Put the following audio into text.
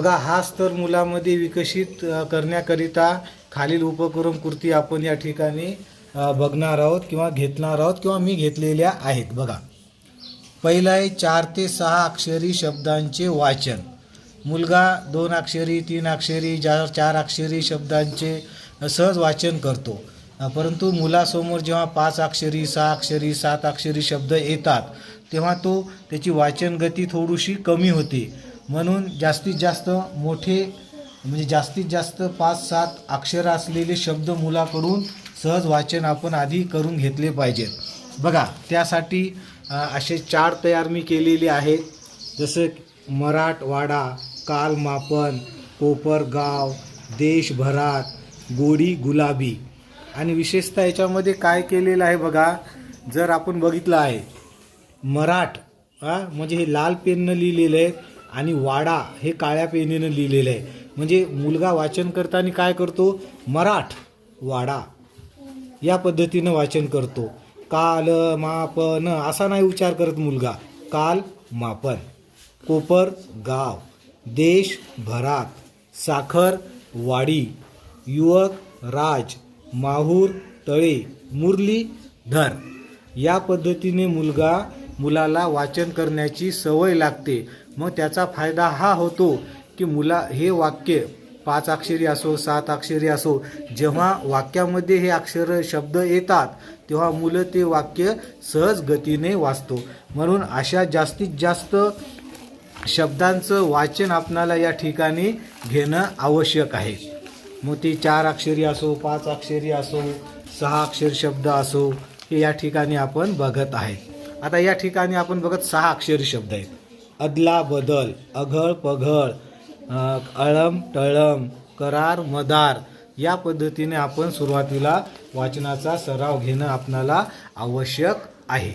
बघा, हा स्तर मुलामध्ये विकसित करण्याकरिता खालील उपक्रम कृती आपण या ठिकाणी बघणार आहोत किंवा घेतणार आहोत किंवा मी घेतलेल्या आहेत. बघा, पहिलं आहे 4 ते 6 अक्षरी शब्दांचे वाचन. मुलगा 2 अक्षरी, 3 अक्षरी, 4 अक्षरी शब्दांचे सहज वाचन करतो. परंतु मुलासमोर जेव्हा 5 अक्षरी, 6 अक्षरी, 7 अक्षरी शब्द येतात तेव्हा त्याची वाचन गती थोडीशी कमी होते. म्हणून जास्तीत जास्त मोठे म्हणजे जास्तीत जास्त 5-7 अक्षर असलेले शब्द मुलाकडून सहज वाचन आपण आधी करून घेतले पाहिजेत. बघा, त्यासाठी असे 4 तयार मी केलेले आहेत. जसं मराठवाडा, कालमापन, कोपरगाव, देशभरात, गोडी गुलाबी. आणि विशेषतः याच्यामध्ये काय केलेलं आहे बघा, जर आपण बघितलं आहे मराठ म्हणजे हे लाल पेननं लिहिलेलं आहे आणि वाडा हे काळ्या पेनेनं लिहिलेलं आहे. म्हणजे मुलगा वाचन करताना काय करतो, मराठ वाडा या पद्धतीनं वाचन करतो. काल मापन असा नाही उच्चार करत मुलगा, काल मापन. कोपर गाव, देश भरात, साखर वाडी, युवक राज, माहूर तळे, मुरली धर. या पद्धतीने मुलाला वाचन करण्याची सवय लागते. मग त्याचा फायदा हा होतो की हे वाक्य 5 अक्षरी असो 7 अक्षरी असो, जेव्हा वाक्यामध्ये हे अक्षर शब्द येतात तेव्हा मुलं ते वाक्य सहज गतीने वाचतो. म्हणून अशा जास्तीत जास्त शब्दांचं वाचन आपणाला या ठिकाणी घेणं आवश्यक आहे. मग ते 4 अक्षरी असो, 5 अक्षरी असो, 6 अक्षरी शब्द असो, हे या ठिकाणी आपण बघत आहे. आता या ठिकाणी आपण बघत 6 अक्षरी शब्द आहेत. अदला बदल, अघळ पघळ, अळम टळम, करार मदार. या पद्धतीने आपण सुरुवातीला वाचनाचा सराव घेणं आपणाला आवश्यक आहे.